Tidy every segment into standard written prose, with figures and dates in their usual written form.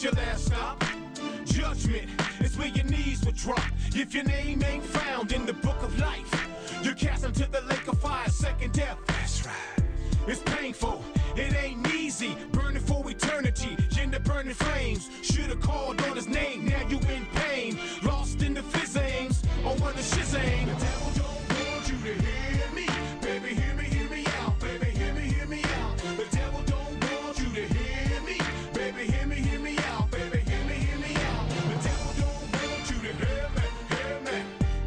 ain't your last stop. Judgment is where your knees will drop. If your name ain't found in the book of life, you're cast into the lake of fire, second death. That's right. It's painful, it ain't easy. Burning for eternity, in the burning flames. Should've called on his name, now you in pain. Lost in the physics, over the shizang. The devil don't want you to hear me. Baby, hear me out. Baby, hear me out. The devil don't want you to hear me. Baby, hear me out. Baby, hear me out. The devil don't want you to hear me.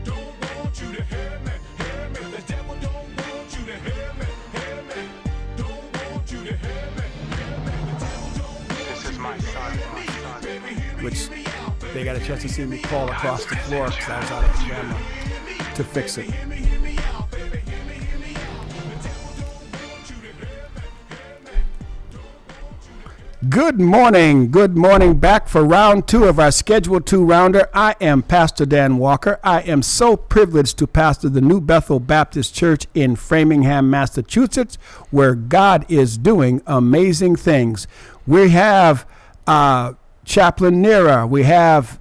Don't want you to hear me. The devil don't want you to hear me. Don't want you to hear me. The devil don't want This is my son. Which they got a chance to see me crawl across the floor because I was out of the camera to fix it. Good morning, back for round 2 of our Schedule 2 rounder. I am Pastor Dan Walker. I am so privileged to pastor the New Bethel Baptist Church in Framingham, Massachusetts, where God is doing amazing things. We have Chaplain Nera, we have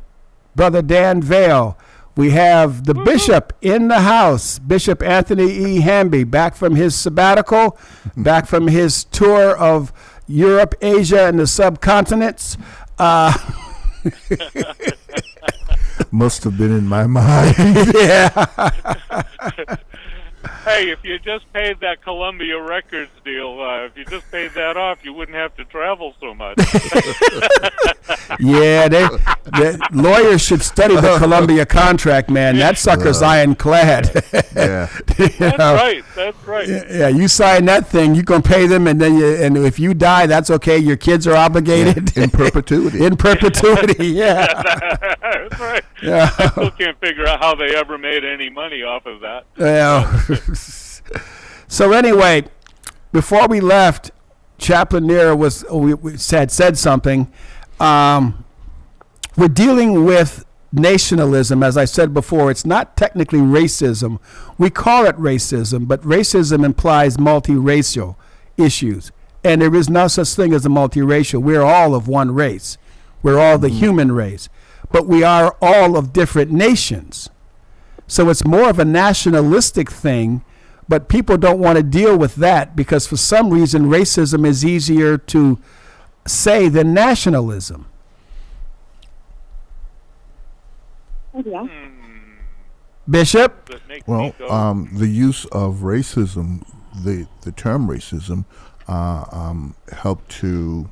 Brother Dan Vale, we have the Bishop in the house, Bishop Anthony E. Hamby, back from his sabbatical, back from his tour of Europe, Asia, and the subcontinents. Must have been in my mind. Yeah. Hey, if you just paid that Columbia Records deal, if you just paid that off, you wouldn't have to travel so much. Yeah, the lawyers should study the Columbia contract, man. That sucker's ironclad. Yeah. That's right. Yeah, you sign that thing, you can pay them, and then and if you die, that's okay. Your kids are obligated In perpetuity. In perpetuity, yeah. That's right. Yeah. I still can't figure out how they ever made any money off of that. Yeah. So anyway, before we left, Chaplain Nera said something. We're dealing with nationalism. As I said before, it's not technically racism. We call it racism, but racism implies multiracial issues. And there is no such thing as a multiracial. We're all of one race. We're all the human race. But we are all of different nations. So it's more of a nationalistic thing, but people don't want to deal with that because for some reason racism is easier to say than nationalism. Yeah. Bishop? Well, the use of racism, the term racism, helped to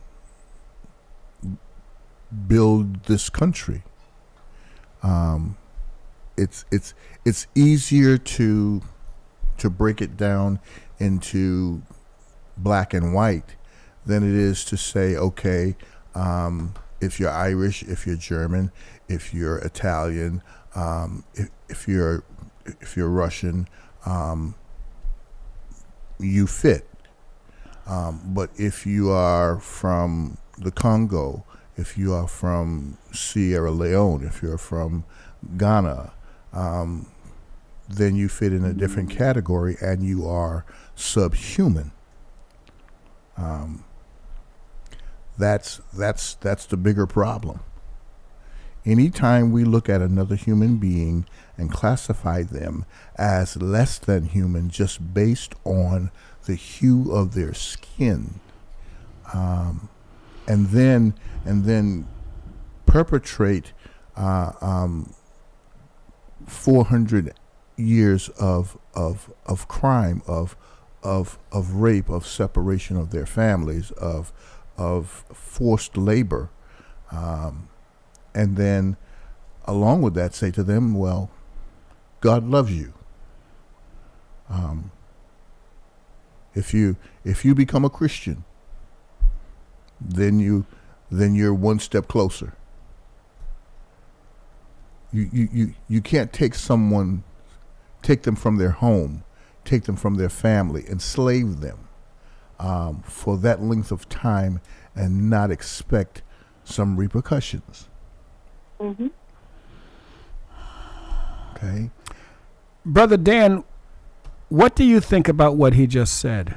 build this country. It's easier to break it down into black and white than it is to say, okay, if you're Irish, if you're German, if you're Italian, if you're Russian, you fit. But if you are from the Congo, if you are from Sierra Leone, if you're from Ghana, then you fit in a different category and you are subhuman. That's the bigger problem. Anytime we look at another human being and classify them as less than human just based on the hue of their skin, and then perpetrate 400 years of crime, of rape, of separation of their families, of forced labor, and then along with that say to them, well, God loves you. If you become a Christian, then you're one step closer. You can't take them from their home, take them from their family, enslave them for that length of time and not expect some repercussions. Mm-hmm. Okay. Brother Dan, what do you think about what he just said?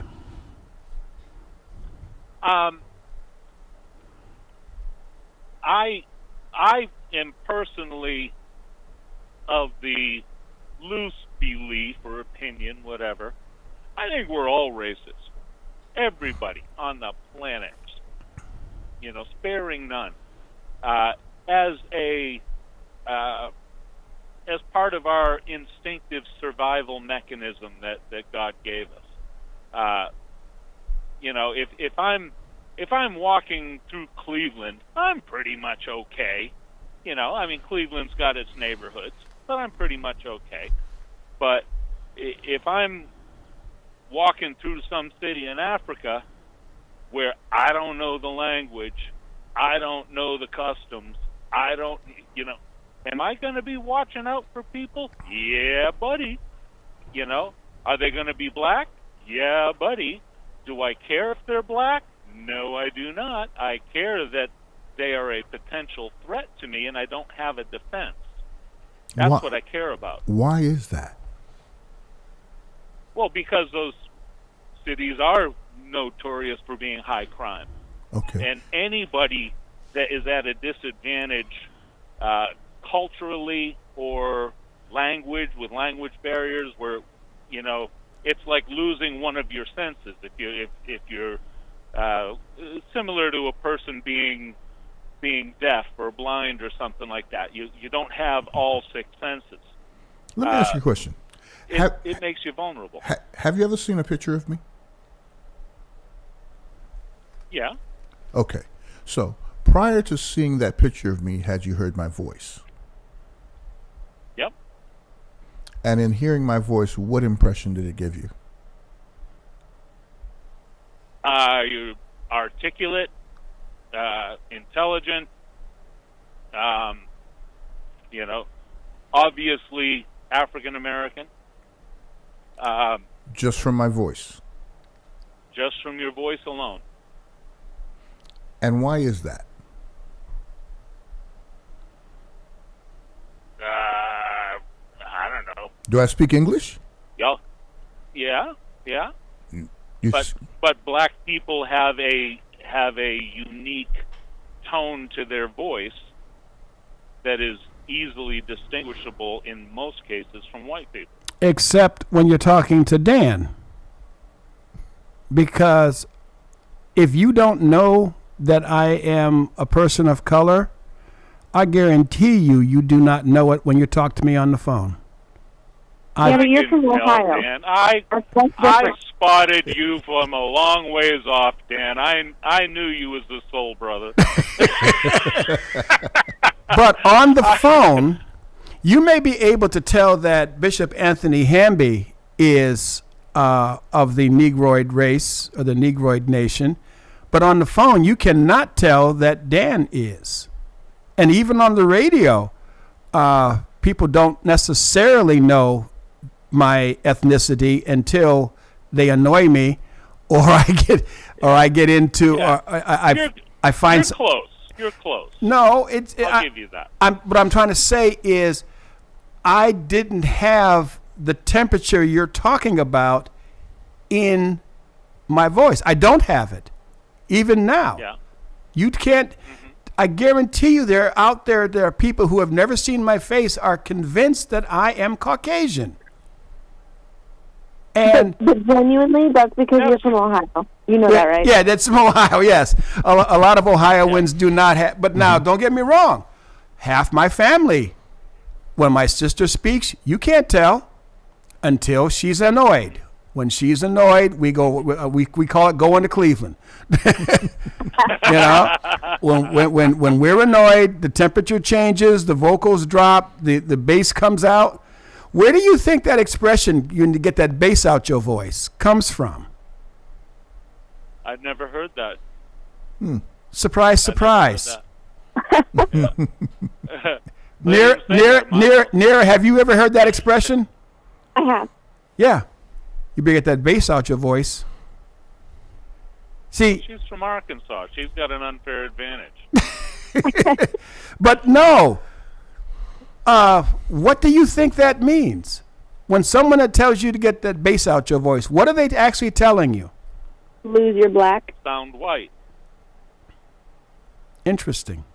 I am personally of the loose belief or opinion, whatever. I think we're all racist. Everybody on the planet, sparing none. As part of our instinctive survival mechanism that God gave us. If I'm walking through Cleveland, I'm pretty much okay. Cleveland's got its neighborhoods, but I'm pretty much okay. But if I'm walking through some city in Africa where I don't know the language, I don't know the customs, am I going to be watching out for people? Yeah, buddy. Are they going to be black? Yeah, buddy. Do I care if they're black? No, I do not. I care that they are a potential threat to me and I don't have a defense. That's what I care about. Why is that? Well, because those cities are notorious for being high crime. Okay. And anybody that is at a disadvantage culturally or with language barriers where, it's like losing one of your senses. If you're similar to a person being deaf or blind or something like that, you don't have all six senses. Let me ask you a question. It makes you vulnerable. Have you ever seen a picture of me? Yeah. Okay. So prior to seeing that picture of me, had you heard my voice? Yep. And in hearing my voice, what impression did it give you? You're articulate, intelligent, obviously African American. Just from my voice? Just from your voice alone. And why is that? I don't know. Do I speak English? Yeah. You But black people have a unique tone to their voice that is easily distinguishable in most cases from white people. Except when you're talking to Dan. Because if you don't know that I am a person of color, I guarantee you do not know it when you talk to me on the phone. Yeah, but you're from Tell, Ohio. Dan. I spotted you from a long ways off, Dan. I knew you was the soul brother. But on the phone, you may be able to tell that Bishop Anthony Hamby is of the Negroid race or the Negroid nation. But on the phone, you cannot tell that Dan is. And even on the radio, people don't necessarily know my ethnicity until they annoy me, or I get into, Yeah. or I find. You're close. You're close. No, I'll give you that. What I'm trying to say is, I didn't have the temperature you're talking about in my voice. I don't have it, even now. Yeah. You can't. Mm-hmm. I guarantee you, there are people who have never seen my face are convinced that I am Caucasian. And but genuinely, that's because you're from Ohio. You know that, right? Yeah, that's from Ohio, yes. A lot of Ohioans do not have. But now, don't get me wrong. Half my family, when my sister speaks, you can't tell until she's annoyed. When she's annoyed, we call it going to Cleveland. When we're annoyed, the temperature changes, the vocals drop, the bass comes out. Where do you think that expression, you need to get that bass out your voice, comes from? I've never heard that. Surprise, surprise. Near, Near, have you ever heard that expression? I have. Yeah. You better get that bass out your voice. See, she's from Arkansas. She's got an unfair advantage. but no. What do you think that means? When someone that tells you to get that bass out your voice, what are they actually telling you? Lose your black. Sound white. Interesting.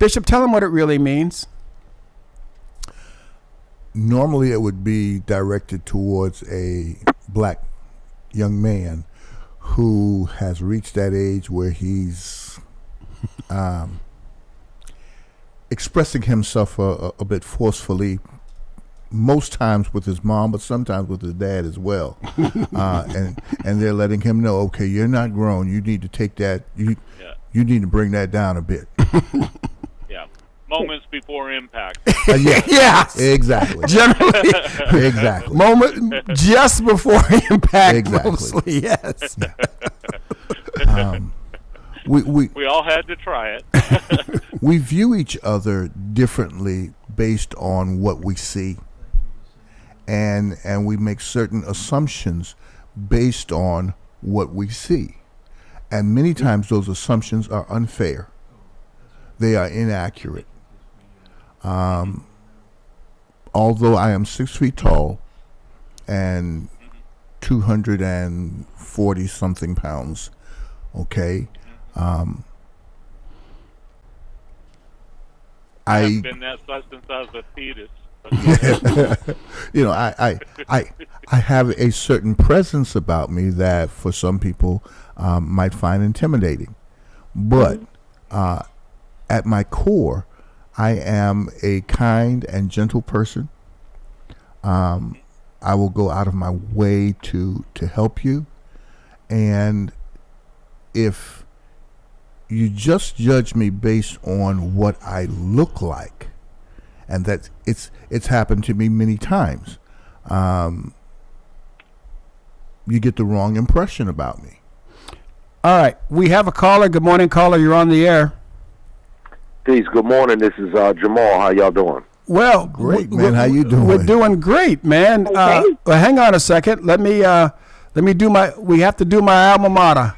Bishop, tell them what it really means. Normally, it would be directed towards a black young man who has reached that age where he's expressing himself a bit forcefully, most times with his mom, but sometimes with his dad as well. And they're letting him know, okay, you're not grown. You need to take that. You need to bring that down a bit. Yeah. Moments before impact. Yeah. Yes. Exactly. Generally, Exactly. moment just before impact. Exactly. Mostly, yes. We We all had to try it. we view each other differently based on what we see, and we make certain assumptions based on what we see, and many times those assumptions are unfair. They are inaccurate. Although I am 6 feet tall and 240 something pounds, okay. I've been that size since I was a fetus. You know, I have a certain presence about me that for some people might find intimidating, but at my core, I am a kind and gentle person. I will go out of my way to help you, and if you just judge me based on what I look like, and that it's happened to me many times, you get the wrong impression about me. All right, we have a caller. Good morning, caller. You're on the air. Peace. Good morning. This is Jamal. How y'all doing? Well, Great, man. How you doing? We're doing great, man. Okay. Well, hang on a second. Let me do my. We have to do my alma mater.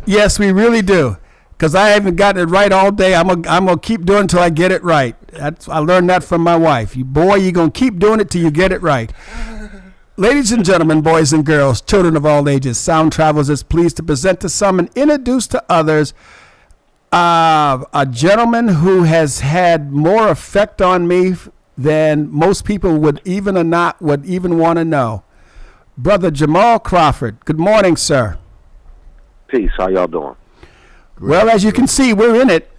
Yes, we really do. Because I haven't gotten it right all day. I'm gonna keep doing it until I get it right. I learned that from my wife. You're gonna keep doing it till you get it right. Ladies and gentlemen, boys and girls, children of all ages, Sound Travels is pleased to present to some and introduce to others a gentleman who has had more effect on me than most people would even want to know. Brother Jamal Crawford. Good morning, sir. Peace. How y'all doing? Well, as you can see, we're in it.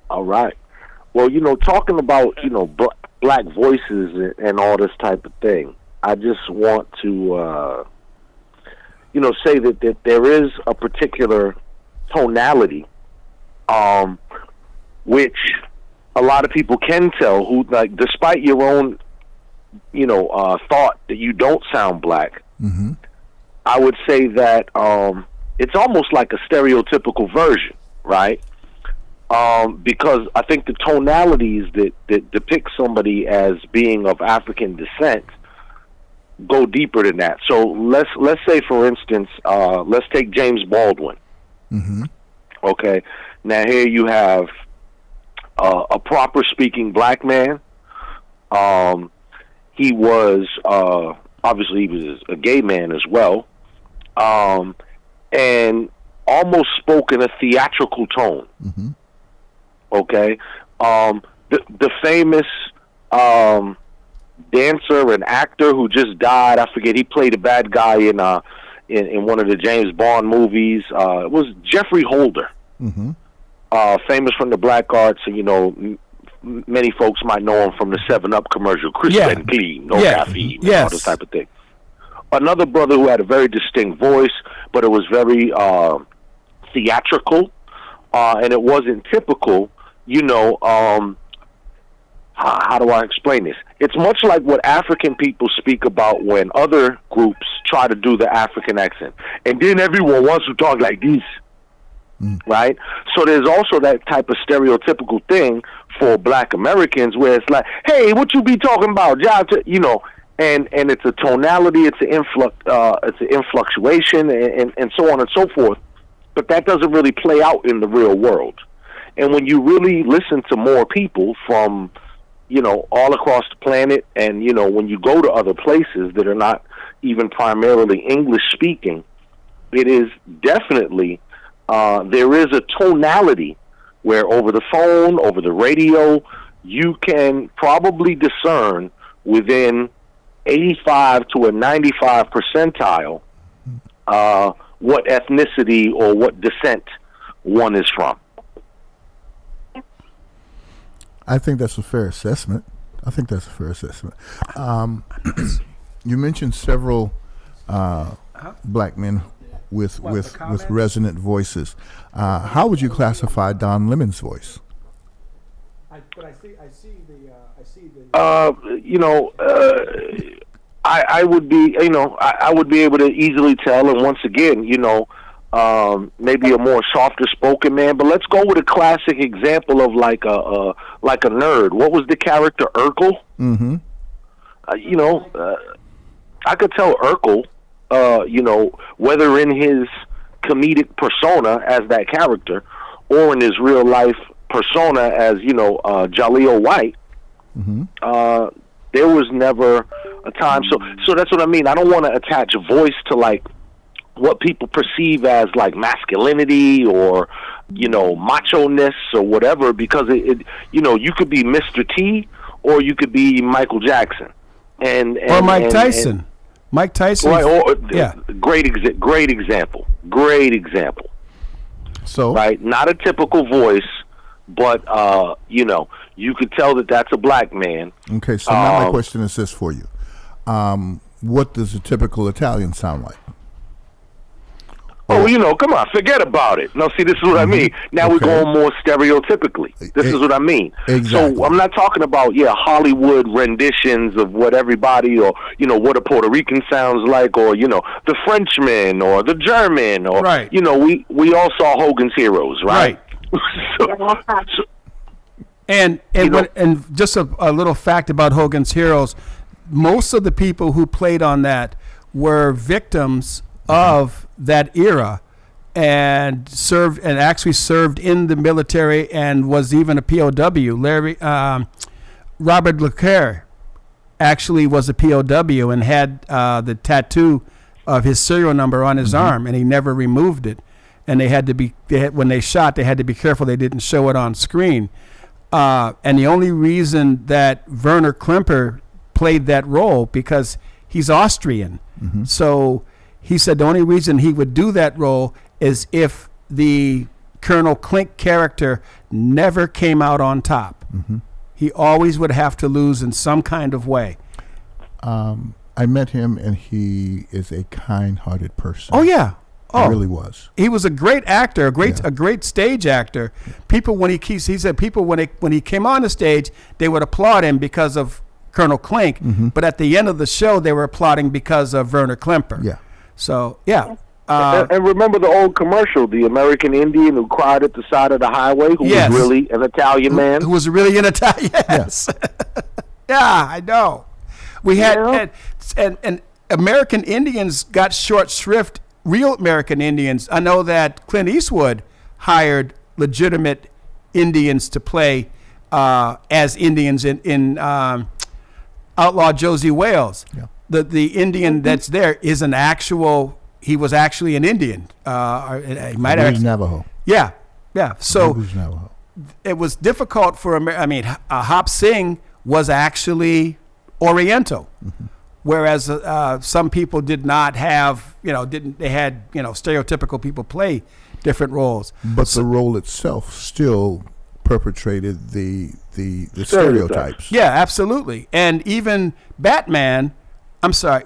All right. Well, talking about, black voices and all this type of thing, I just want to, say that there is a particular tonality, which a lot of people can tell who, like, despite your own, thought that you don't sound black, Mm-hmm. I would say that, it's almost like a stereotypical version, right? Because I think the tonalities that depict somebody as being of African descent go deeper than that. So let's say, for instance, let's take James Baldwin. Mm-hmm. Okay, now here you have a proper speaking black man. He was obviously he was a gay man as well. And almost spoke in a theatrical tone. Mm-hmm. Okay, the famous dancer and actor who just died. I forget. He played a bad guy in one of the James Bond movies. It was Jeffrey Holder. Mm-hmm. Famous from the black arts, and many folks might know him from the 7-Up commercial, crisp and clean, no caffeine, all this type of thing. Another brother who had a very distinct voice, but it was very theatrical, and it wasn't typical. How do I explain this? It's much like what African people speak about when other groups try to do the African accent, and then everyone wants to talk like this, right? So there's also that type of stereotypical thing for Black Americans where it's like, hey, what you be talking about? And it's a tonality, it's an influctuation, and so on and so forth. But that doesn't really play out in the real world. And when you really listen to more people from, all across the planet, and, when you go to other places that are not even primarily English speaking, it is definitely, there is a tonality where over the phone, over the radio, you can probably discern within 85 to a 95 percentile what ethnicity or what descent one is from. I think that's a fair assessment. You mentioned several black men with resonant voices. How would you classify Don Lemon's voice? I would be, I would be able to easily tell. And once again, maybe a more softer spoken man. But let's go with a classic example of like a nerd. What was the character Urkel? Mm-hmm. I could tell Urkel, whether in his comedic persona as that character or in his real life persona as, Jaleel White, there was never a time. So that's what I mean. I don't want to attach voice to like what people perceive as like masculinity or, macho-ness or whatever, because it you could be Mr. T or you could be Michael Jackson. Or Mike Tyson. Mike Tyson. Right, great example. So, right, not a typical voice, but you could tell that that's a black man. Okay, so now my question is this for you: what does a typical Italian sound like? Come on, forget about it. No, see, this is what I mean. Now we're going more stereotypically. This is what I mean. Exactly. So I'm not talking about, Hollywood renditions of what everybody or, what a Puerto Rican sounds like or, the Frenchman or the German or, right. We all saw Hogan's Heroes, right? And just a little fact about Hogan's Heroes, most of the people who played on that were victims of that era and actually served in the military and was even a POW. Robert Leclerc actually was a POW and had the tattoo of his serial number on his arm, and he never removed it. And when they shot, they had to be careful they didn't show it on screen. And the only reason that Werner Klemper played that role, because he's Austrian. So he said the only reason he would do that role is if the Colonel Klink character never came out on top. He always would have to lose in some kind of way. I met him, and he is a kind-hearted person. Oh, yeah. He really was. He was a great actor, a great stage actor. People, when he said people when he came on the stage, they would applaud him because of Colonel Klink, but at the end of the show, they were applauding because of Werner Klemper. Yeah. So, yeah. And remember the old commercial, the American Indian who cried at the side of the highway, who was really an Italian man? Who was really an Italian, yes. Yeah, I know. We had, and American Indians got short shrift, real American Indians. I know that Clint Eastwood hired legitimate Indians to play as Indians in Outlaw Josie Wales. Yeah. The Indian that's there is he was actually an Indian. He might have Navajo. Yeah. So Navajo. It was difficult for Hop Sing was actually Oriental, whereas some people did not have, they had, stereotypical people play different roles. But the role itself still perpetrated the stereotypes. Yeah, absolutely. And even Batman,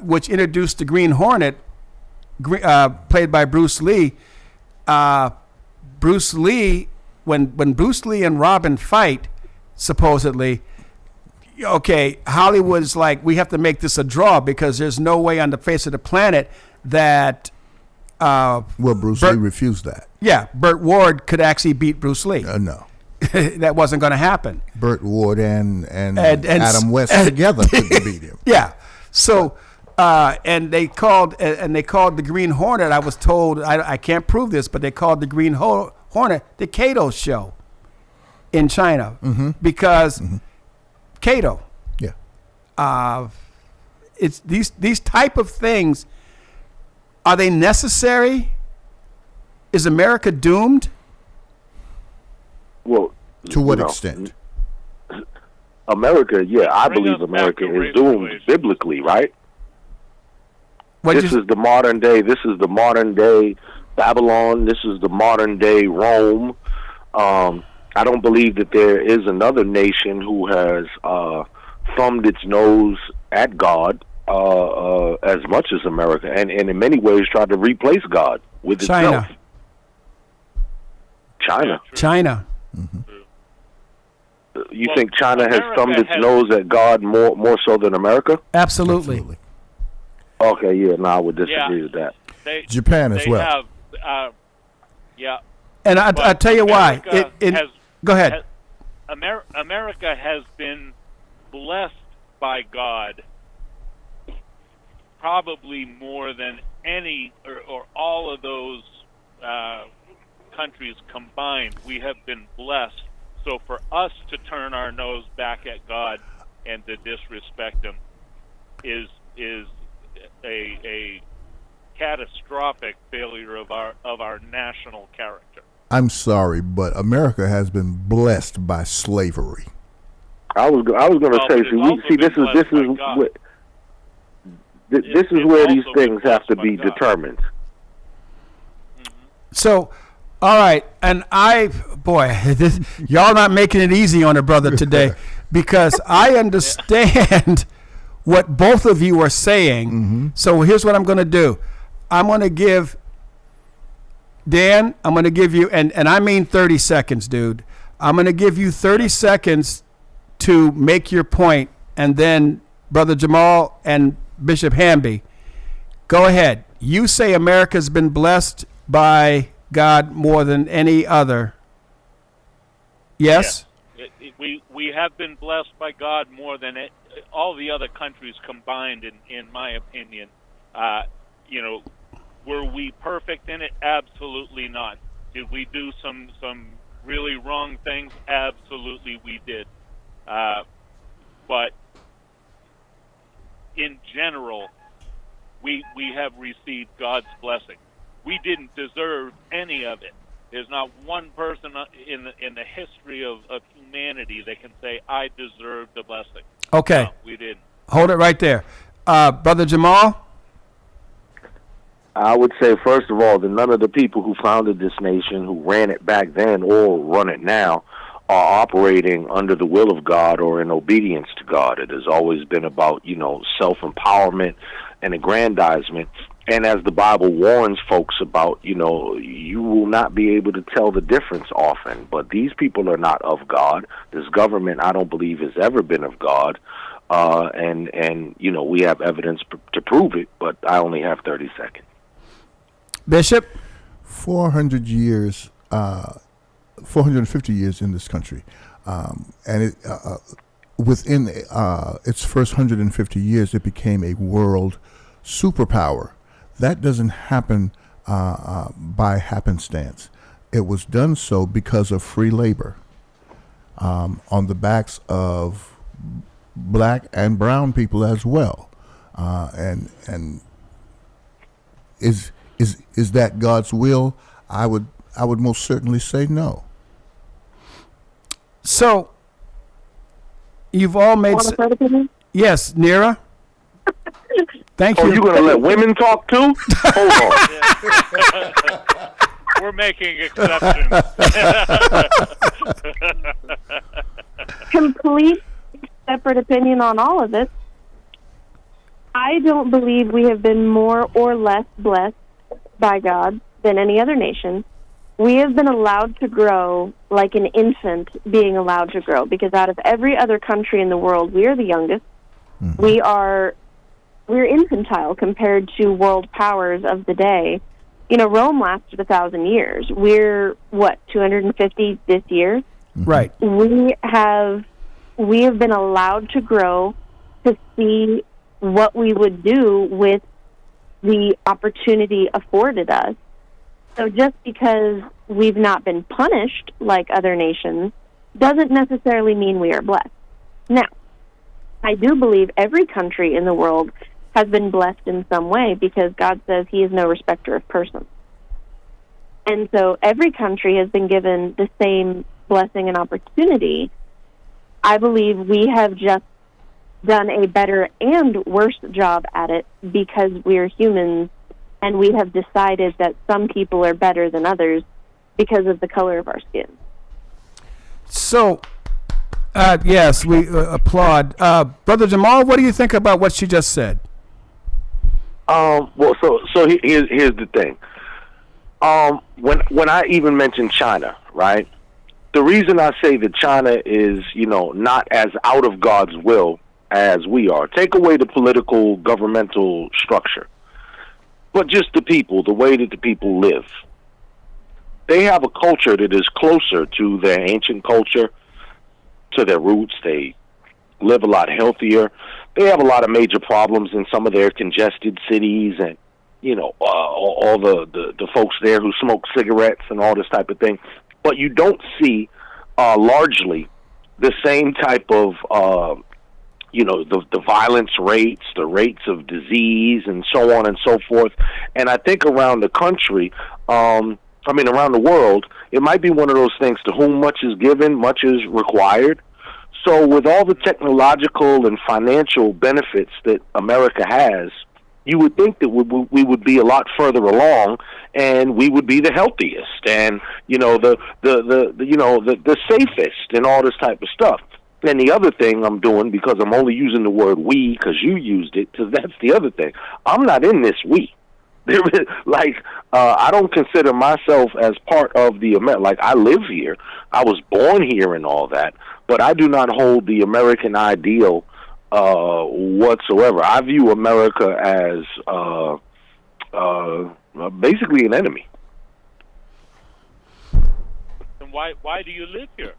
which introduced the Green Hornet, played by Bruce Lee. Bruce Lee, when Bruce Lee and Robin fight, supposedly, Hollywood's like, we have to make this a draw because there's no way on the face of the planet that. Bruce Lee refused that. Yeah, Burt Ward could actually beat Bruce Lee. No. That wasn't going to happen. Burt Ward and Adam West together couldn't beat him. Yeah. So, and they called the Green Hornet. I was told, I can't prove this, but they called the Green Hornet the Kato show in China because Kato. Yeah. It's these type of things. Are they necessary? Is America doomed? Well, To what extent? America, yeah, I Bring believe us back America to is race doomed relations. biblically, right? What'd This you is the modern day. This is the modern day Babylon. This is the modern day Rome. I don't believe that there is another nation who has thumbed its nose at God as much as America, and in many ways tried to replace God with China. itself. China. China. You Well, think China has America thumbed its has- nose at God more so than America? Absolutely. Okay, yeah, no, I would disagree with that. Japan as they well. have, yeah. And I But tell you why. America has- Go ahead. America has been blessed by God probably more than any or all of those countries combined. We have been blessed. So for us to turn our nose back at God and to disrespect Him is a catastrophic failure of our national character. I'm sorry, but America has been blessed by slavery. I was going to Well, say, but it's also this been is blessed by God. what, this is It's where these also been things have to blessed be by God. determined. So, all right, and y'all not making it easy on a brother today, because I understand what both of you are saying. So here's what I'm going to do. I'm going to give Dan, I'm going to give you, and I mean 30 seconds, dude. I'm going to give you 30 seconds to make your point, and then Brother Jamal and Bishop Hamby, go ahead. You say America's been blessed by God more than any other. Yes? We have been blessed by God more than all the other countries combined, in my opinion. Were we perfect in it? Absolutely not. Did we do some really wrong things? Absolutely we did. But in general, we have received God's blessing. We didn't deserve any of it. There's not one person in the history of humanity that can say, I deserve the blessing. Okay. No, we didn't. Hold it right there. Brother Jamal? I would say, first of all, that none of the people who founded this nation, who ran it back then or run it now, are operating under the will of God or in obedience to God. It has always been about, self-empowerment and aggrandizement. And as the Bible warns folks about, you will not be able to tell the difference often. But these people are not of God. This government, I don't believe, has ever been of God. And we have evidence to prove it, but I only have 30 seconds. Bishop? 400 years, 450 years in this country. And it, within its first 150 years, it became a world superpower. That doesn't happen by happenstance. It was done so because of free labor on the backs of black and brown people as well. And is that God's will? I would most certainly say no. So, you've all made... Want a third opinion? Yes, Nira? Thank Oh, you. you going to let women talk too? Hold on. We're making exceptions. Complete separate opinion on all of this. I don't believe we have been more or less blessed by God than any other nation. We have been allowed to grow like an infant being allowed to grow, because out of every other country in the world, we are the youngest. Mm-hmm. We're infantile compared to world powers of the day. Rome lasted 1,000 years. We're 250 this year? Right. We have been allowed to grow to see what we would do with the opportunity afforded us. So just because we've not been punished like other nations doesn't necessarily mean we are blessed. Now, I do believe every country in the world has been blessed in some way, because God says He is no respecter of persons. And so every country has been given the same blessing and opportunity. I believe we have just done a better and worse job at it because we're humans and we have decided that some people are better than others because of the color of our skin. So, yes, we applaud. Brother Jamal, what do you think about what she just said? Well, so here's the thing. When I even mention China, right? The reason I say that China is, not as out of God's will as we are. Take away the political, governmental structure, but just the people, the way that the people live. They have a culture that is closer to their ancient culture, to their roots. They live a lot healthier. They have a lot of major problems in some of their congested cities, and all the folks there who smoke cigarettes and all this type of thing. But you don't see largely the same type of the violence rates, the rates of disease, and so on and so forth. And I think around the country, around the world, it might be one of those things, to whom much is given, much is required. So with all the technological and financial benefits that America has, you would think that we would be a lot further along, and we would be the healthiest, and the safest, and all this type of stuff. And the other thing I'm doing, because I'm only using the word we because you used it, because that's the other thing. I'm not in this we. I don't consider myself as part of the I live here, I was born here, and all that, but I do not hold the American ideal whatsoever. I view America as basically an enemy. And why do you live here?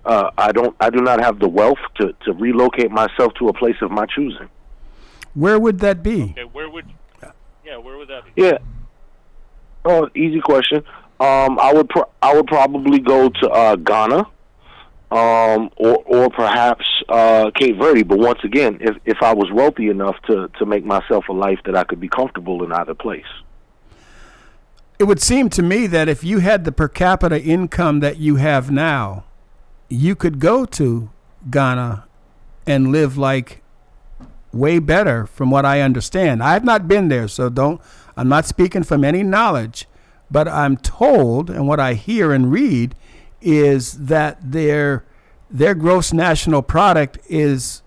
I do not have the wealth to relocate myself to a place of my choosing. Where would that be? Okay, where would that be? Yeah. Oh, easy question. I would probably go to Ghana, or perhaps Cape Verde. But once again, if I was wealthy enough to make myself a life that I could be comfortable in either place. It would seem to me that if you had the per capita income that you have now, you could go to Ghana and live like way better, from what I understand. I've not been there, so I'm not speaking from any knowledge, but I'm told, and what I hear and read, is that their gross national product is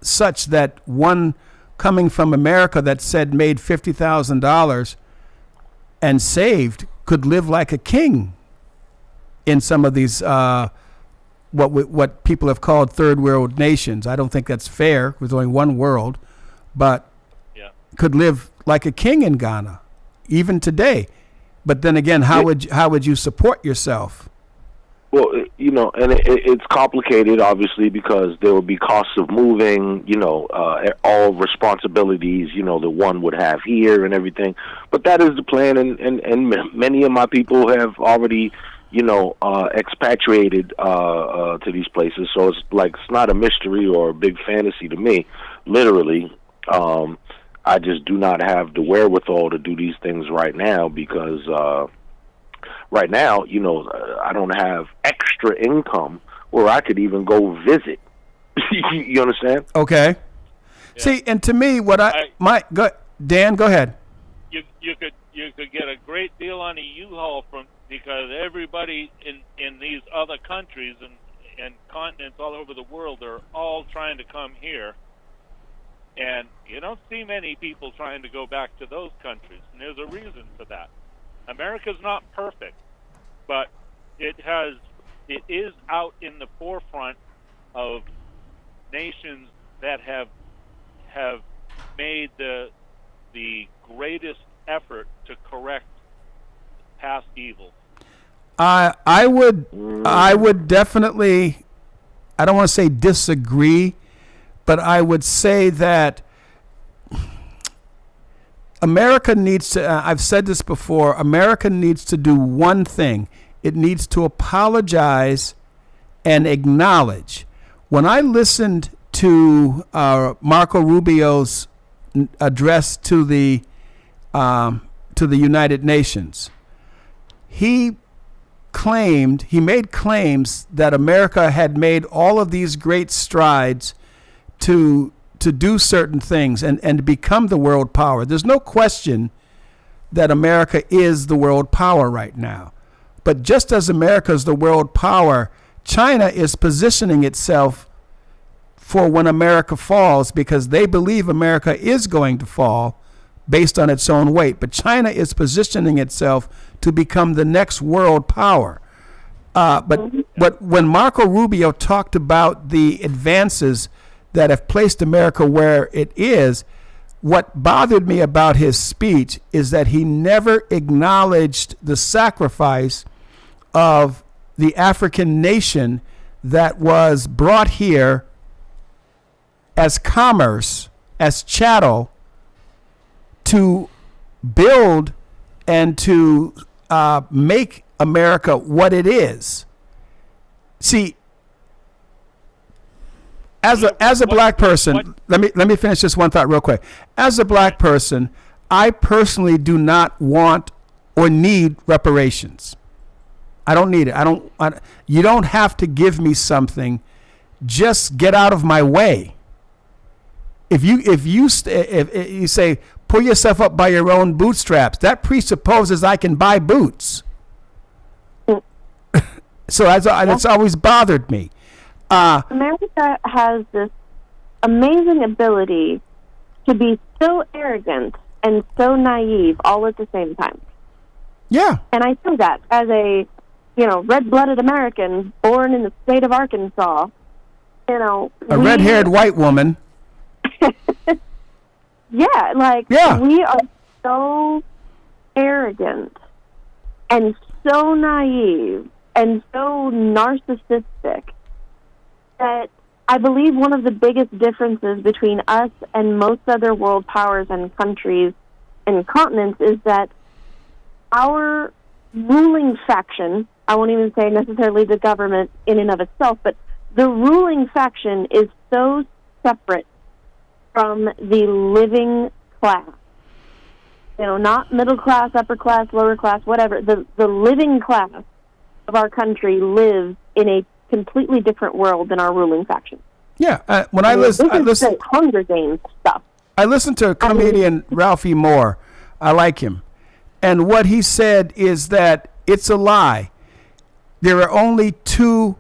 such that one coming from America that said made $50,000 and saved could live like a king in some of these what people have called third world nations. I don't think that's fair. There's only one world, but could live like a king in Ghana, even today. But then again, how would you support yourself? Well, and it's complicated, obviously, because there would be costs of moving, all responsibilities, that one would have here and everything. But that is the plan, and many of my people have already, expatriated to these places. So it's not a mystery or a big fantasy to me. Literally, I just do not have the wherewithal to do these things right now because right now, I don't have extra income where I could even go visit. You understand? Okay. Yeah. See, and to me, Dan, go ahead. You could get a great deal on a U-Haul because everybody in these other countries and continents all over the world are all trying to come here. And you don't see many people trying to go back to those countries, and there's a reason for that. America's not perfect, but it is out in the forefront of nations that have made the greatest effort to correct past evil. I would definitely, I don't want to say disagree, but I would say that America needs to, I've said this before, America needs to do one thing. It needs to apologize and acknowledge. When I listened to Marco Rubio's address to the United Nations, he made claims that America had made all of these great strides to do certain things and to become the world power. There's no question that America is the world power right now. But just as America is the world power, China is positioning itself for when America falls, because they believe America is going to fall based on its own weight. But China is positioning itself to become the next world power. But when Marco Rubio talked about the advances that have placed America where it is, what bothered me about his speech is that he never acknowledged the sacrifice of the African nation that was brought here as commerce, as chattel, to build and to make America what it is. See, as a black person, let me finish this one thought real quick. As a black person, I personally do not want or need reparations. I don't need it. You don't have to give me something. Just get out of my way. If you say pull yourself up by your own bootstraps, that presupposes I can buy boots. So that's always bothered me. America has this amazing ability to be so arrogant and so naive all at the same time. Yeah. And I say that as a, red-blooded American born in the state of Arkansas. A red-haired white woman. Yeah, we are so arrogant and so naive and so narcissistic that I believe one of the biggest differences between us and most other world powers and countries and continents is that our ruling faction, I won't even say necessarily the government in and of itself, but the ruling faction is so separate from the living class. Not middle class, upper class, lower class, whatever. The living class of our country lives in a completely different world than our ruling faction. Yeah, when I listen, Hunger Games stuff. I listened to comedian Ralphie Moore. I like him, and what he said is that it's a lie. There are only two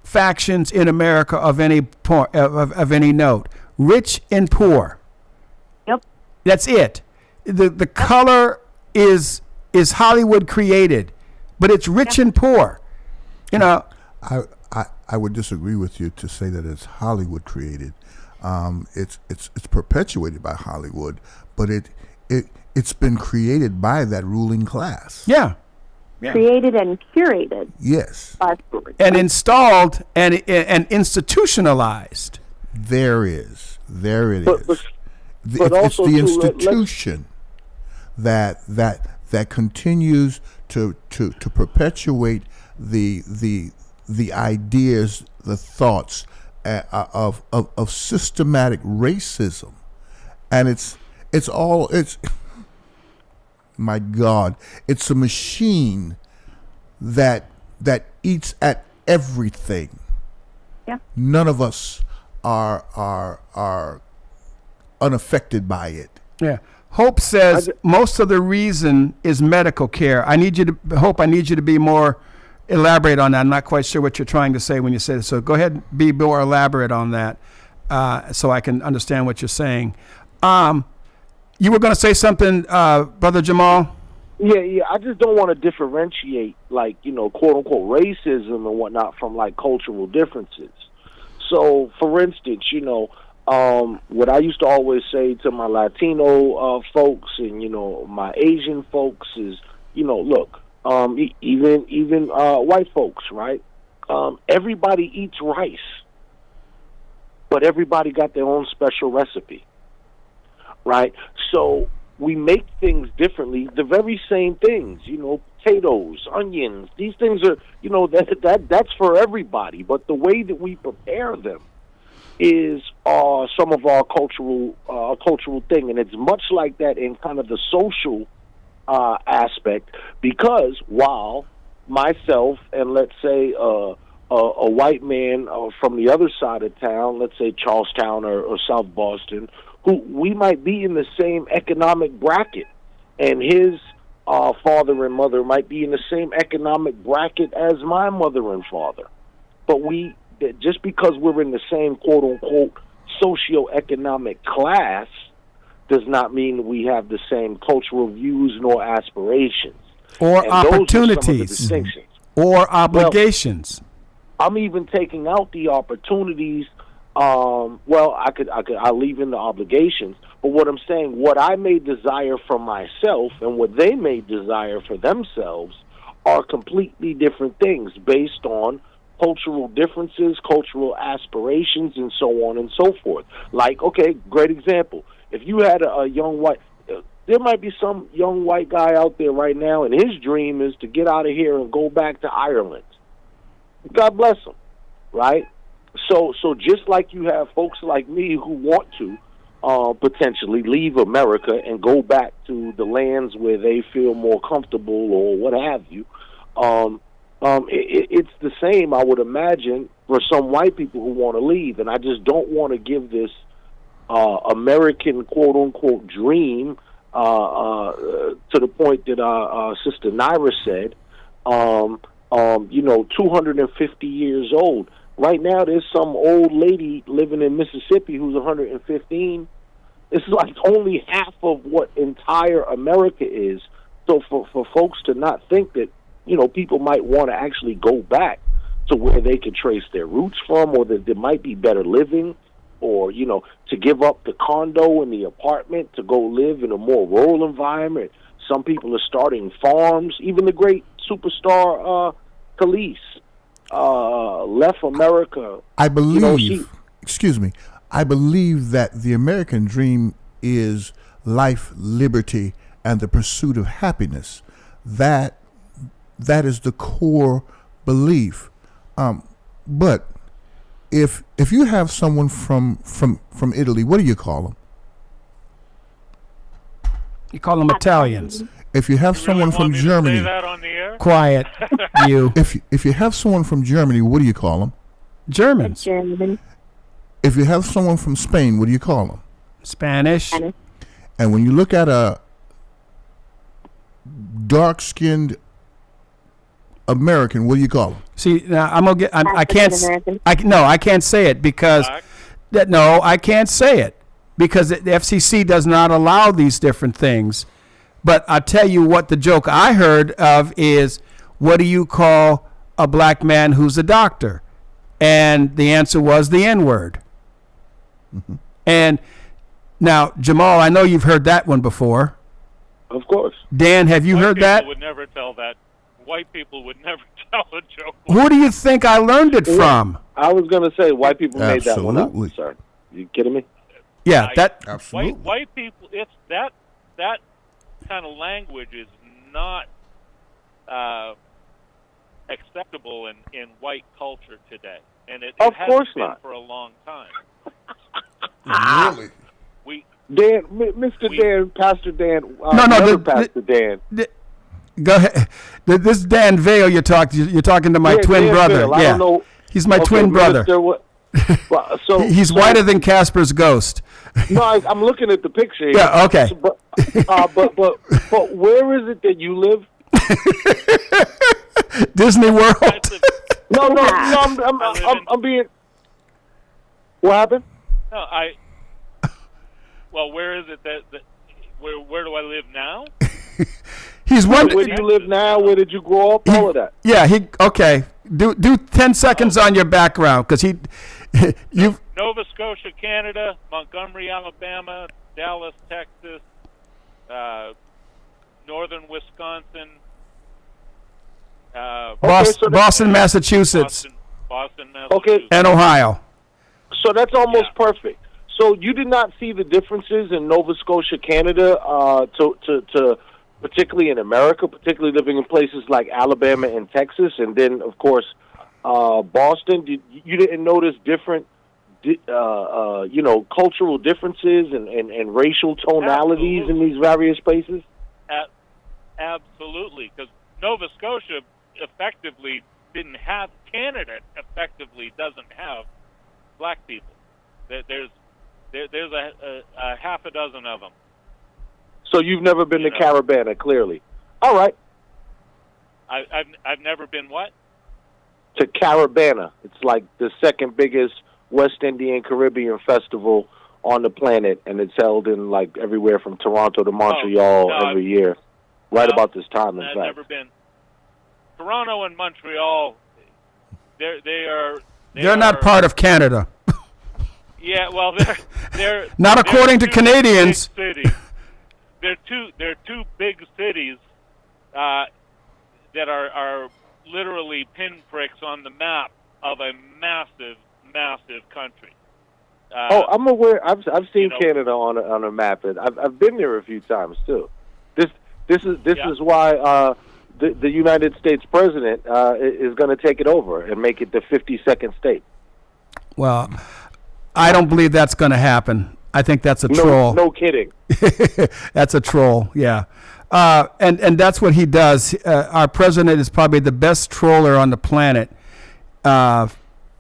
factions in America of any of any note: rich and poor. Yep, that's it. The color is Hollywood created, but it's rich and poor. I would disagree with you to say that it's Hollywood created. It's perpetuated by Hollywood, but it's been created by that ruling class. Yeah. Created and curated. Yes. And installed and institutionalized. There it is. But also it's the institution that continues to perpetuate the ideas, the thoughts of systematic racism, and it's my God, it's a machine that eats at everything. Yeah. None of us are unaffected by it. Yeah. Hope says most of the reason is medical care. I need you to be more elaborate on that. I'm not quite sure what you're trying to say when you say this. So go ahead and be more elaborate on that so I can understand what you're saying. You were going to say something, Brother Jamal? Yeah. I just don't want to differentiate, quote unquote, racism and whatnot from cultural differences. So, for instance, what I used to always say to my Latino folks and my Asian folks is, look, even white folks, right? Everybody eats rice, but everybody got their own special recipe, right? So we make things differently. The very same things, potatoes, onions. These things are, that's for everybody. But the way that we prepare them is some of our cultural thing, and it's much like that in kind of the social aspect, because while myself and let's say a white man from the other side of town, let's say Charlestown or South Boston, who we might be in the same economic bracket, and his father and mother might be in the same economic bracket as my mother and father. But just because we're in the same quote-unquote socioeconomic class does not mean we have the same cultural views nor aspirations. Or and those are some of the opportunities. distinctions. Or obligations. Well, I'm even taking out the opportunities. I'll leave in the obligations. But what I'm saying, what I may desire for myself and what they may desire for themselves are completely different things based on cultural differences, cultural aspirations, and so on and so forth. Like, okay, great example. If you had a young white, there might be some young white guy out there right now, and his dream is to get out of here and go back to Ireland. God bless him, right? So just like you have folks like me who want to potentially leave America and go back to the lands where they feel more comfortable or what have you, it's the same, I would imagine, for some white people who want to leave. And I just don't want to give this American quote-unquote dream to the point that Sister Naira said, 250 years old. Right now, there's some old lady living in Mississippi who's 115. It's like only half of what entire America is. So for folks to not think that, people might want to actually go back to where they can trace their roots from, or that there might be better living, or, to give up the condo and the apartment to go live in a more rural environment. Some people are starting farms. Even the great superstar Khalees left America. I believe, I believe that the American dream is life, liberty, and the pursuit of happiness. That is the core belief. But if you have someone from Italy, what do you call them? You call them Italians. If you have someone from Germany, say that on the air? Quiet, you. If you have someone from Germany, what do you call them? Germans. German. If you have someone from Spain, what do you call them? Spanish. And when you look at a dark-skinned American, what do you call them? See, now I'm gonna get. I can't. African-American. I can't say it because I can't say it because the FCC does not allow these different things. But I tell you what, the joke I heard of is, what do you call a black man who's a doctor? And the answer was the N-word. Mm-hmm. And now, Jamal, I know you've heard that one before. Of course. Dan, have you heard that? White people would never tell that. White people would never tell a joke. Who do you think I learned it from? I was going to say white people made that one up, Absolutely. sir. You kidding me? Yeah, that. Absolutely. White people, it's that kind of language is not acceptable in white culture today, and it Of hasn't course been not. for a long time. Really? Dan, Mr. Dan, Pastor Dan, Pastor Dan. Go ahead. This is Dan Vale you're talking to my twin Dan brother. Vale. I don't know. He's my Okay, twin brother. Well, He's whiter than Casper's ghost. No, I'm looking at the picture here. Yeah, okay. So, but where is it that you live? Disney World. No, I'm being. What happened? No, Well, where is it that where do I live now? He's one. Where do you live now? Where did you grow up? All of that. Yeah, okay. Do 10 seconds on your background, because you. Nova Scotia, Canada, Montgomery, Alabama, Dallas, Texas, northern Wisconsin, Boston, Massachusetts, Boston, Massachusetts, Okay. and Ohio. So that's almost perfect. So you did not see the differences in Nova Scotia, Canada, to particularly in America, particularly living in places like Alabama and Texas, and then of course Boston. You didn't notice different, cultural differences and racial tonalities in these various places? Absolutely, because Nova Scotia effectively didn't have, Canada effectively doesn't have black people. There's a half a dozen of them. So you've never been to Carabana, clearly. All right. I've never been what? To Carabana. It's like the second biggest West Indian Caribbean festival on the planet, and it's held in like everywhere from Toronto to Montreal every year. Right about this time, in fact. I've never been. Toronto and Montreal, they're not part of Canada. Yeah, well, they're not according to Canadians. Cities. They're two big cities that are literally pinpricks on the map of a massive country. I'm aware. I've seen Canada on a map, and I've been there a few times too. This is why the United States president is going to take it over and make it the 52nd state. Well, I don't believe that's going to happen. I think that's a troll. No kidding. That's a troll. Yeah. And that's what he does. Our president is probably the best troller on the planet, and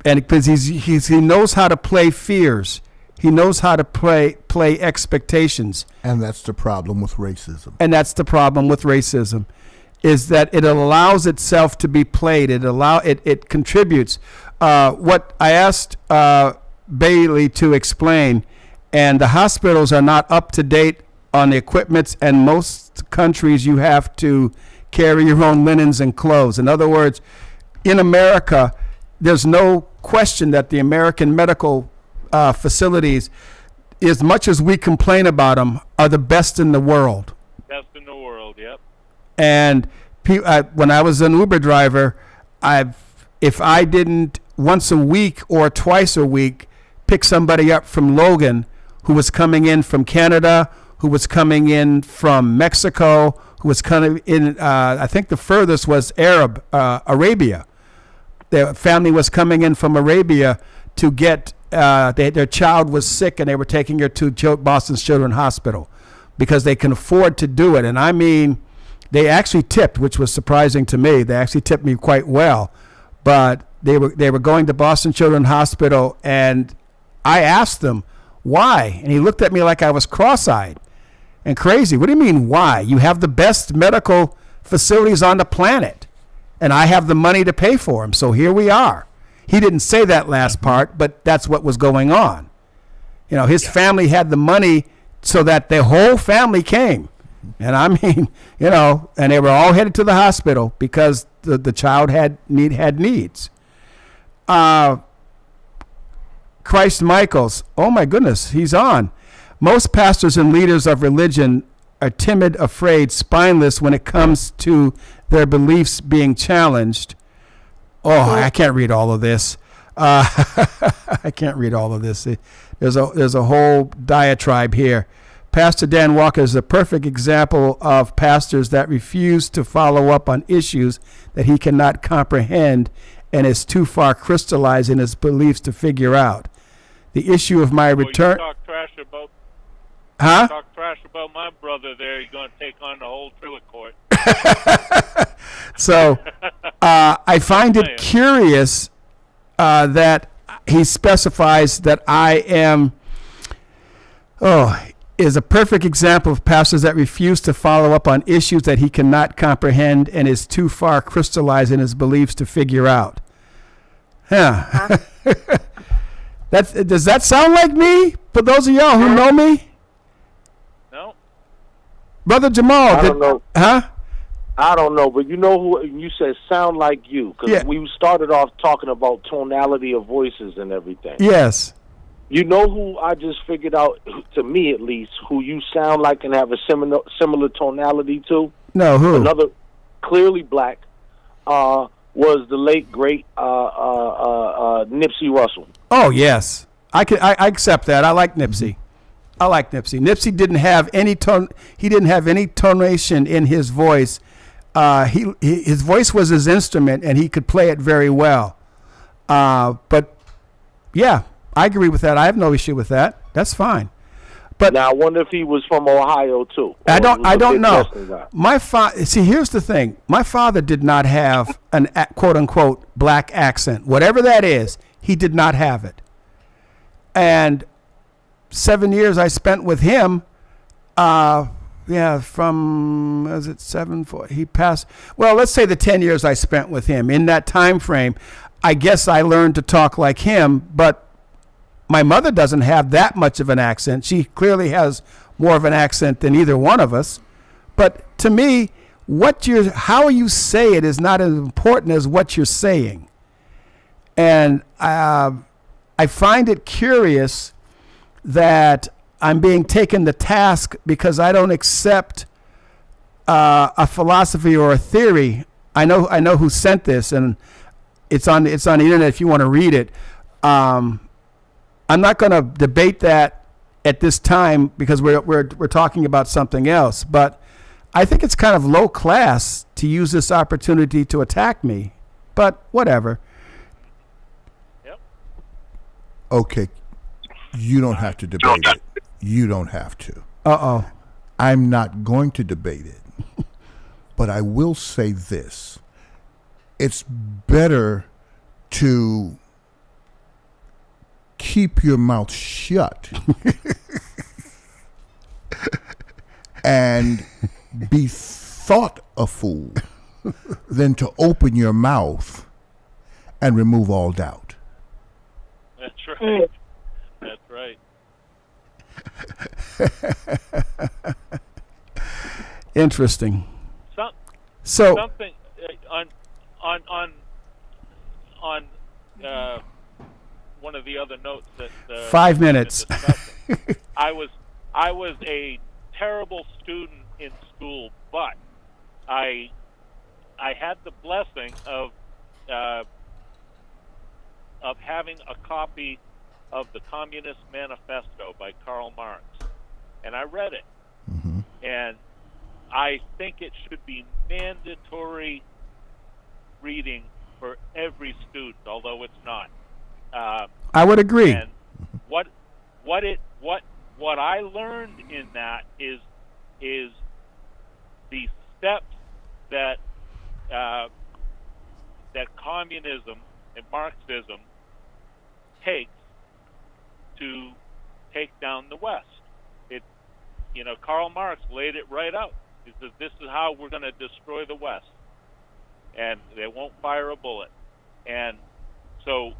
because he knows how to play fears, he knows how to play expectations, and that's the problem with racism. Is that it allows itself to be played. It contributes. What I asked Bailey to explain, and the hospitals are not up to date on the equipments, and most countries you have to carry your own linens and clothes. In other words, in America, there's no question that the American medical facilities, as much as we complain about them, are the best in the world. Best in the world, yep. And when I was an Uber driver, if I didn't once a week or twice a week pick somebody up from Logan who was coming in from Canada, who was coming in from Mexico, who was coming in, I think the furthest was Arabia. Their family was coming in from Arabia to get, their child was sick, and they were taking her to Boston's Children's Hospital because they can afford to do it. And I mean, they actually tipped, which was surprising to me. They actually tipped me quite well. But they were going to Boston Children's Hospital, and I asked them, why? And he looked at me like I was cross-eyed and crazy. What do you mean, why? You have the best medical facilities on the planet, and I have the money to pay for them, so here we are. He didn't say that last part, but that's what was going on. His family had the money so that their whole family came. And I mean, and they were all headed to the hospital because the child had needs. Christ Michaels, oh my goodness, he's on. Most pastors and leaders of religion are timid, afraid, spineless when it comes to their beliefs being challenged. Oh, I can't read all of this. I can't read all of this. There's a whole diatribe here. Pastor Dan Walker is a perfect example of pastors that refuse to follow up on issues that he cannot comprehend and is too far crystallized in his beliefs to figure out. The issue of my return. You talk trash about. Huh? Talk trash about my brother there. You're going to take on the whole Truett court. So I find it curious that he specifies that I am. Is a perfect example of pastors that refuse to follow up on issues that he cannot comprehend and is too far crystallized in his beliefs to figure out. Yeah. Does that sound like me? For those of y'all who know me? No. Brother Jamal. I don't know. Huh? I don't know, but you know who you said sound like you, because we started off talking about tonality of voices and everything. Yes. You know who I just figured out, to me at least, who you sound like and have a similar tonality to? No, who? Another clearly black was the late great Nipsey Russell. Oh yes, I accept that. I like Nipsey. Nipsey didn't have any tone. He didn't have any tonation in his voice. His voice was his instrument, and he could play it very well. But yeah. I agree with that. I have no issue with that. That's fine. But now I wonder if he was from Ohio too. I don't know. Midwestern guy. My father. See, here's the thing. My father did not have an quote unquote black accent. Whatever that is, he did not have it. And 7 years I spent with him. From was it 7? 4? He passed. Well, let's say the 10 years I spent with him. In that time frame, I guess I learned to talk like him. But my mother doesn't have that much of an accent. She clearly has more of an accent than either one of us. But to me, how you say it is not as important as what you're saying. And I find it curious that I'm being taken to task because I don't accept a philosophy or a theory. I know who sent this, and it's on the internet if you want to read it. I'm not going to debate that at this time because we're talking about something else. But I think it's kind of low class to use this opportunity to attack me. But whatever. Yep. Okay, you don't have to debate it. You don't have to. Uh-oh. I'm not going to debate it. But I will say this. It's better to keep your mouth shut and be thought a fool than to open your mouth and remove all doubt. That's right. That's right. Interesting. Something on one of the other notes that 5 minutes. I was a terrible student in school, but I had the blessing of having a copy of the Communist Manifesto by Karl Marx, and I read it, and I think it should be mandatory reading for every student, although it's not. I would agree. And what I learned in that is the steps that communism and Marxism takes to take down the West. Karl Marx laid it right out. He says, this is how we're going to destroy the West. And they won't fire a bullet. And so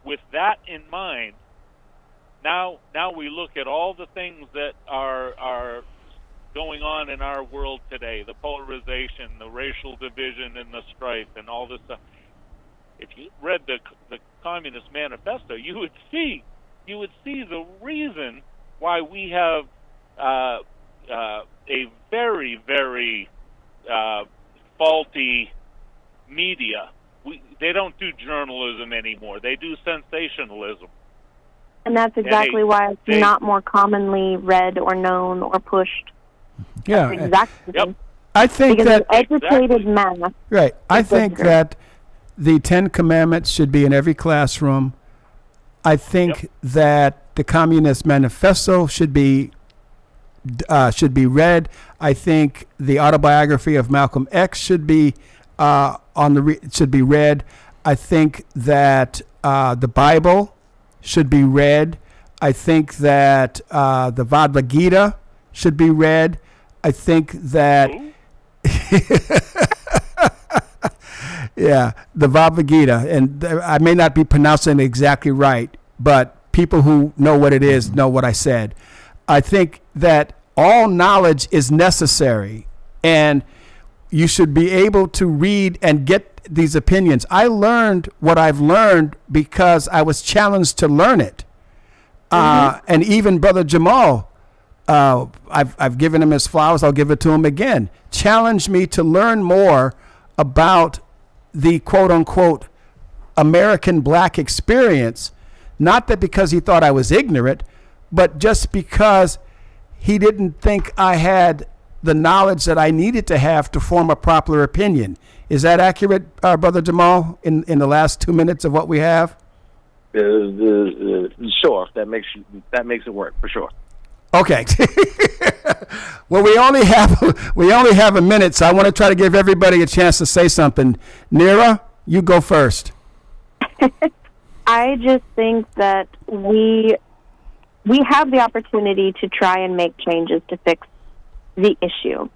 with that in mind, now we look at all the things that are going on in our world today, the polarization, the racial division and the strife and all this stuff. If you read the Communist Manifesto, you would see the reason why we have a very, very faulty media. They don't do journalism anymore. They do sensationalism. And that's exactly why it's not more commonly read or known or pushed. Yeah. That's exactly. Yep. I think because that educated mass. Right. I think that the 10 Commandments should be in every classroom. I think that the Communist Manifesto should be read. I think the autobiography of Malcolm X should be should be read. I think that the Bible should be read. I think that the Bhagavad Gita should be read. I think that the Bhagavad Gita, and I may not be pronouncing it exactly right, but people who know what it is know what I said. I think that all knowledge is necessary, and you should be able to read and get these opinions. I learned what I've learned because I was challenged to learn it. And even Brother Jamal, I've given him his flowers. I'll give it to him again. Challenged me to learn more about the quote unquote American black experience. Not that because he thought I was ignorant, but just because he didn't think I had the knowledge that I needed to have to form a proper opinion. Is that accurate, Brother Jamal, in the last 2 minutes of what we have? Sure, that makes it work for sure. Okay. Well, we only have a minute, so I want to try to give everybody a chance to say something. Nira, you go first. I just think that we have the opportunity to try and make changes to fix the issue.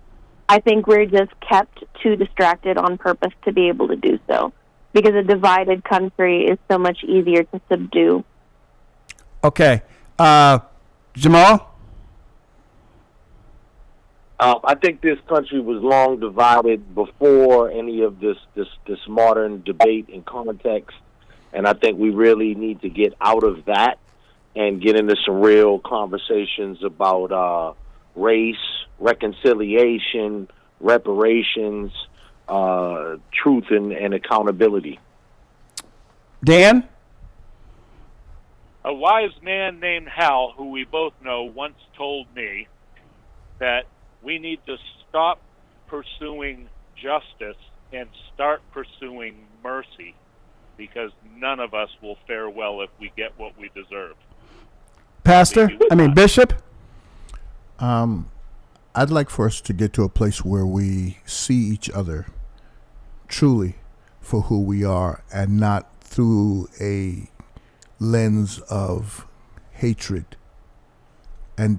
I think we're just kept too distracted on purpose to be able to do so, because a divided country is so much easier to subdue. Okay. Jamal? I think this country was long divided before any of this modern debate and context, and I think we really need to get out of that and get into some real conversations about race, reconciliation, reparations, truth, and accountability. Dan? A wise man named Hal, who we both know, once told me that we need to stop pursuing justice and start pursuing mercy, because none of us will fare well if we get what we deserve. Bishop? I'd like for us to get to a place where we see each other truly for who we are, and not through a lens of hatred and